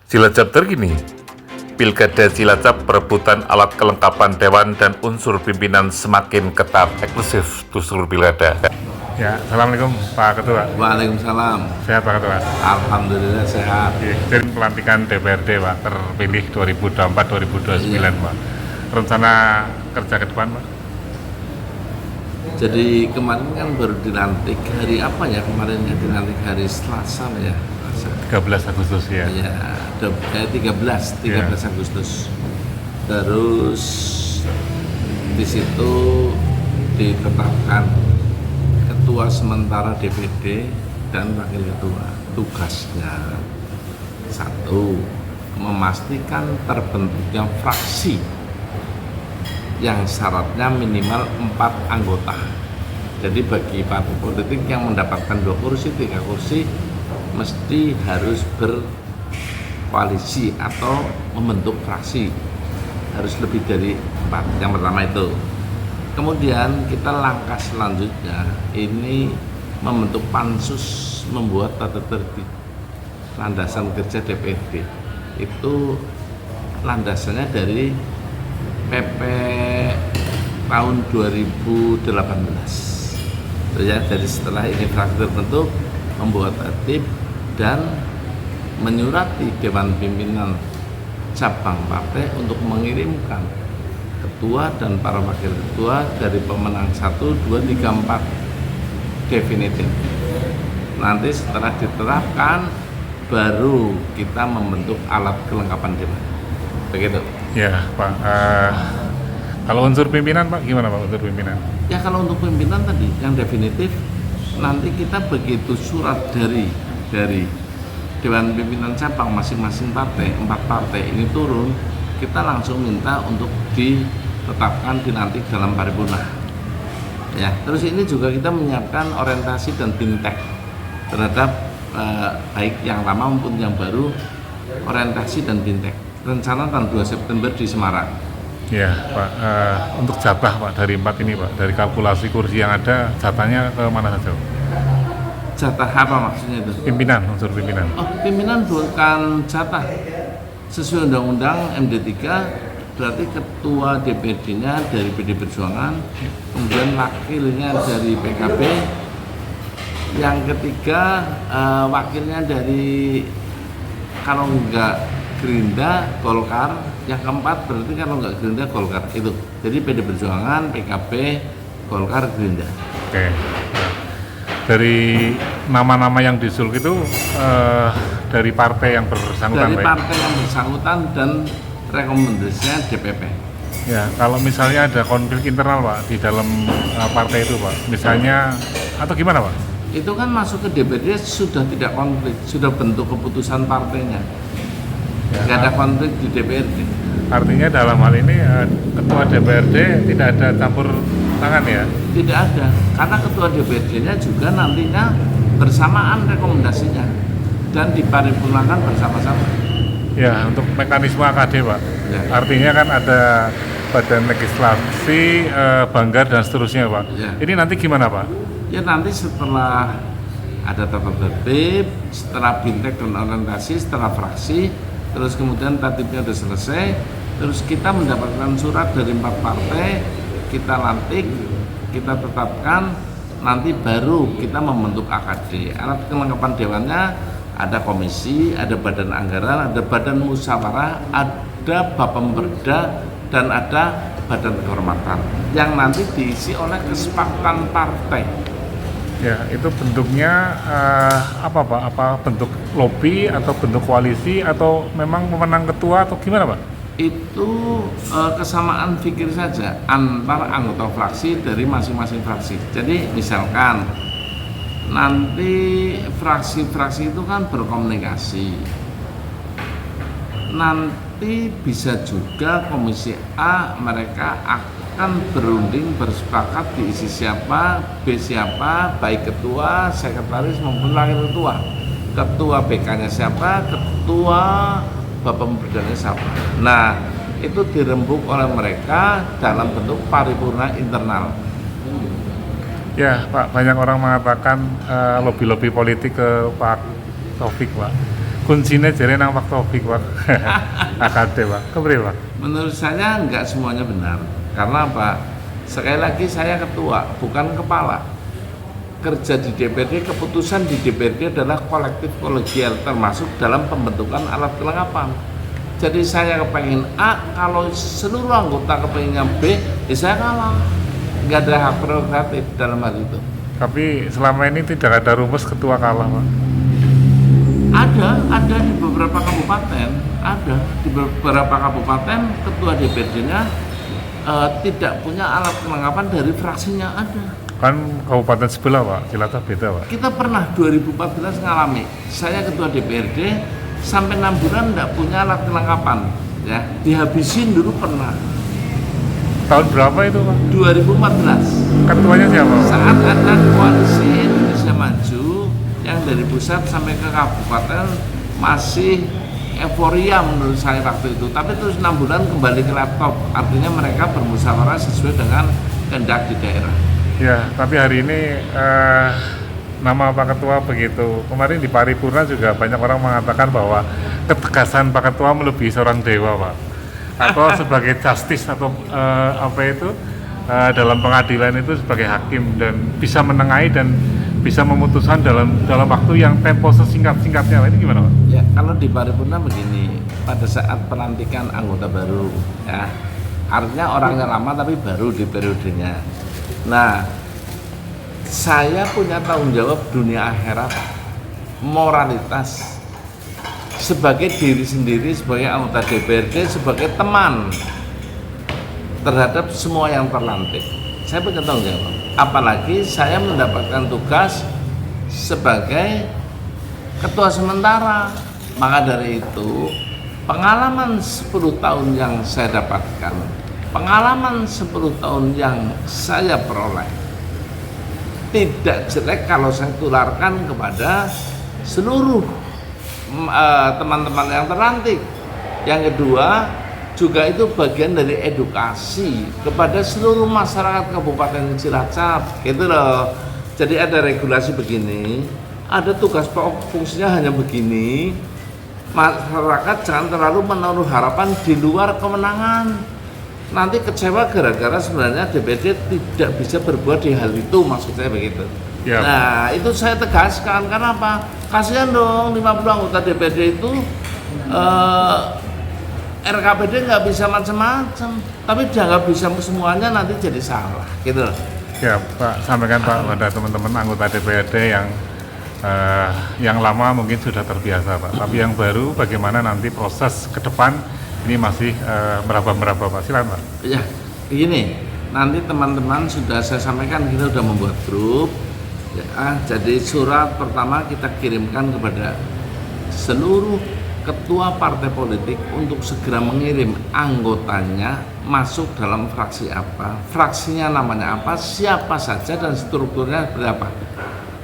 Cilacap terkini, Pilkada Cilacap perebutan alat kelengkapan dewan dan unsur pimpinan semakin ketat, eksklusif di seluruh pilkada. Ya, Assalamualaikum Pak Ketua. Waalaikumsalam. Sehat Pak Ketua? Alhamdulillah sehat. Jadi pelantikan DPRD Pak, terpilih 2024-2029 Pak. Rencana kerja ke depan Pak? Jadi kemarin kan baru dilantik hari apa ya kemarin ya, dilantik hari Selasa ya. 13 Agustus ya. Ya, 13 Agustus. Terus di situ ditetapkan ketua sementara DPD dan wakil ketua. Tugasnya satu, memastikan terbentuknya fraksi yang syaratnya minimal 4 anggota. Jadi bagi partai politik yang mendapatkan 2 kursi, 3 kursi mesti harus berkoalisi atau membentuk fraksi, harus lebih dari 4. Yang pertama itu. Kemudian kita langkah selanjutnya ini membentuk pansus, membuat tata tertib landasan kerja DPRD. Itu landasannya dari PP tahun 2018. Ya, dari setelah ini fraksi terbentuk, membuat tertib dan menyurati Dewan Pimpinan cabang partai untuk mengirimkan ketua dan para wakil ketua dari pemenang 1, 2, 3, 4 definitif. Nanti setelah diterapkan baru kita membentuk alat kelengkapan dewan. Begitu. Ya Pak, kalau unsur pimpinan Pak, gimana Pak unsur pimpinan? Ya kalau untuk pimpinan tadi yang definitif, nanti kita begitu surat dari Dewan Pimpinan Cabang masing-masing partai, 4 partai ini turun, kita langsung minta untuk ditetapkan dilantik dalam paripurna. Ya, terus ini juga kita menyiapkan orientasi dan bimtek terhadap baik yang lama maupun yang baru, orientasi dan bimtek. Rencana tanggal 2 September di Semarang. Ya Pak, untuk jatah Pak dari 4 ini Pak, dari kalkulasi kursi yang ada, jatahnya ke mana saja? Jatah apa maksudnya itu? Pimpinan, unsur pimpinan. Oh, pimpinan bukan jatah. Sesuai Undang-Undang MD3, berarti ketua DPD-nya dari PD Perjuangan, kemudian wakilnya dari PKB, yang ketiga wakilnya dari, kalau enggak Gerindra, Golkar, yang keempat berarti kalau enggak Gerindra, Golkar itu. Jadi PD Perjuangan, PKB, Golkar, Gerindra. Oke. Dari nama-nama yang diusul itu dari partai yang bersangkutan Dari Pak? partai yang bersangkutan dan rekomendasinya DPP. Ya, kalau misalnya ada konflik internal Pak di dalam partai itu Pak, misalnya atau gimana Pak? Itu kan masuk ke DPD sudah tidak konflik, sudah bentuk keputusan partainya. Ya, Tidak ada konflik di DPRD. artinya dalam hal ini ketua DPRD tidak ada campur tangan ya? Tidak ada, karena ketua DPRD-nya juga nantinya bersamaan rekomendasinya dan diparipurnakan bersama-sama. Ya, untuk mekanisme AKD Pak, Ya. artinya kan ada badan legislasi, banggar dan seterusnya Pak. Ya. Ini nanti gimana Pak? Ya nanti setelah ada tata tertib, setelah bimtek dan orientasi, setelah fraksi, terus kemudian tatibnya sudah selesai, terus kita mendapatkan surat dari 4 partai, kita lantik, kita tetapkan, nanti baru kita membentuk AKD. Alat kelengkapan dewannya ada komisi, ada badan anggaran, ada badan musyawarah, ada Bapemberda, dan ada badan kehormatan yang nanti diisi oleh kesepakatan partai. Ya, itu bentuknya apa Pak? Apa bentuk lobby atau bentuk koalisi atau memang pemenang ketua atau gimana Pak? Itu kesamaan pikir saja antar anggota fraksi dari masing-masing fraksi. Jadi misalkan nanti fraksi-fraksi itu kan berkomunikasi. Nanti bisa juga komisi A mereka akan berunding bersepakat diisi siapa, B siapa, baik ketua, sekretaris maupun wakil ketua. Ketua BK-nya siapa, ketua Bapemberda-nya siapa. Nah, itu dirembuk oleh mereka dalam bentuk paripurna internal. Ya Pak, banyak orang mengatakan lobby-lobby politik ke Pak Taufik Pak. kuncinya jadi nang Pak Taufik Pak. AKT Pak, kepriye Pak? Menurut saya nggak semuanya benar. Karena apa? Sekali lagi saya ketua, bukan kepala. Kerja di DPRD, keputusan di DPRD adalah kolektif kolegial, termasuk dalam pembentukan alat kelengkapan. Jadi saya kepengen A, kalau seluruh anggota kepengennya B, ya saya kalah. Nggak ada hak prerogatif dalam hal itu. Tapi selama ini tidak ada rumus ketua kalah Pak. Ada di beberapa kabupaten, ketua DPRD-nya tidak punya alat kelengkapan dari fraksinya ada. Kan kabupaten sebelah Pak, Cilacap beda Pak. Kita pernah 2014 ngalami, saya ketua DPRD sampai 6 bulan tidak punya alat kelengkapan, ya dihabisin dulu pernah. Tahun berapa itu Pak? 2014. Ketuanya siapa Pak? Saat ada koalisi Indonesia Maju yang dari pusat sampai ke kabupaten masih euforia menurut saya waktu itu, tapi terus 6 bulan kembali ke laptop, artinya mereka bermusyawarah sesuai dengan kehendak di daerah. Ya, tapi hari ini nama Pak Ketua begitu. Kemarin di paripurna juga banyak orang mengatakan bahwa ketegasan Pak Ketua melebihi seorang dewa Pak, atau sebagai justice atau dalam pengadilan itu sebagai hakim dan bisa menengahi dan bisa memutuskan dalam waktu yang tempo sesingkat-singkatnya. Ini gimana Pak? Ya, kalau di paripurna begini, pada saat pelantikan anggota baru, ya artinya orangnya lama tapi baru di periodenya. Nah, saya punya tanggung jawab dunia akhirat, moralitas, sebagai diri sendiri, sebagai anggota DPRD, sebagai teman terhadap semua yang terlantik. Saya punya tanggung jawab. Apalagi saya mendapatkan tugas sebagai ketua sementara. Maka dari itu, pengalaman 10 tahun yang saya dapatkan, pengalaman 10 tahun yang saya peroleh, tidak jelek kalau saya tularkan kepada seluruh teman-teman yang terlantik. Yang kedua, juga itu bagian dari edukasi kepada seluruh masyarakat Kabupaten Cilacap, gitu loh. Jadi ada regulasi begini, ada tugas pokok fungsinya hanya begini. Masyarakat jangan terlalu menaruh harapan di luar kewenangan. Nanti kecewa gara-gara sebenarnya DPRD tidak bisa berbuat di hal itu, maksud saya begitu. Ya. Nah, itu saya tegaskan, karena apa? Kasihan dong 50 anggota DPRD itu RKPD nggak bisa macam-macam, tapi jangan bisa semuanya nanti jadi salah, gitu loh. Ya Pak, sampaikan Pak pada teman-teman anggota DPRD yang lama mungkin sudah terbiasa Pak, tapi yang baru bagaimana nanti proses ke depan ini masih meraba-meraba Pak, silakan Pak. Ya, begini, nanti teman-teman sudah saya sampaikan kita sudah membuat grup. Ya, jadi surat pertama kita kirimkan kepada seluruh ketua partai politik untuk segera mengirim anggotanya masuk dalam fraksi apa, fraksinya namanya apa, siapa saja dan strukturnya berapa.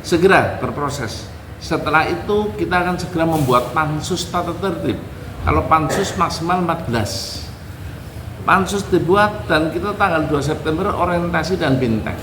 Segera berproses. Setelah itu kita akan segera membuat pansus tata tertib. Kalau pansus maksimal 14. Pansus dibuat dan kita tanggal 2 September orientasi dan bintek.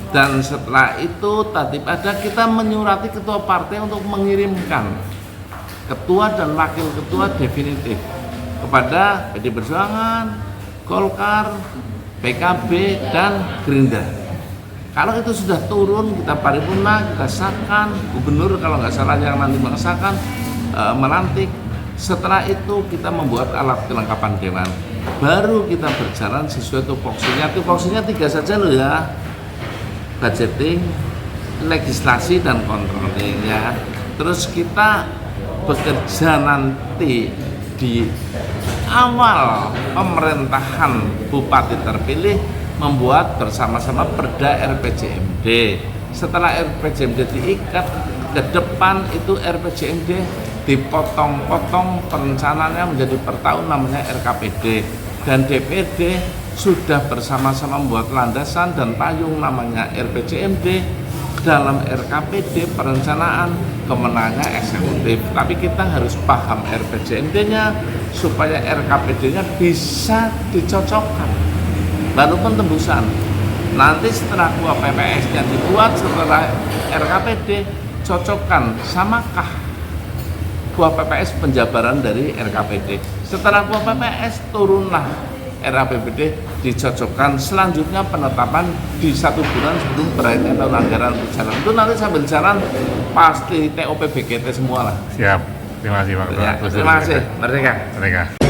Dan setelah itu tatip ada, kita menyurati ketua partai untuk mengirimkan ketua dan wakil ketua definitif kepada PD Perjuangan, Golkar, PKB, dan Gerindra. Kalau itu sudah turun, kita paripurna, kita sahkan, gubernur kalau nggak salah yang nanti mengesahkan, melantik. Setelah itu kita membuat alat kelengkapan dewan. Baru kita berjalan sesuai tupoksinya. Tupoksinya 3 saja loh ya. Budgeting, legislasi, dan controlling ya. Terus kita bekerja nanti di awal pemerintahan Bupati terpilih membuat bersama-sama perda RPJMD. Setelah RPJMD diikat ke depan itu RPJMD dipotong-potong perencanaannya menjadi per tahun namanya RKPD, dan DPRD sudah bersama-sama membuat landasan dan payung namanya RPJMD. Dalam RKPD perencanaan kemenangannya eksekutif, tapi kita harus paham RPJMD-nya supaya RKPD-nya bisa dicocokkan. Lalu pentembusan. Nanti setelah PPS-nya dibuat setelah RKPD, cocokkan samakah kuah PPS penjabaran dari RKPD. Setelah kuah PPS turunlah RAPBD, dicocokkan selanjutnya penetapan di 1 bulan sebelum berakhirnya tahun anggaran berjalan. Itu nanti sambil jalan pasti TOP BGT semua lah. Siap. Terima kasih Pak. Ya, terima kasih. Merdeka. Mereka.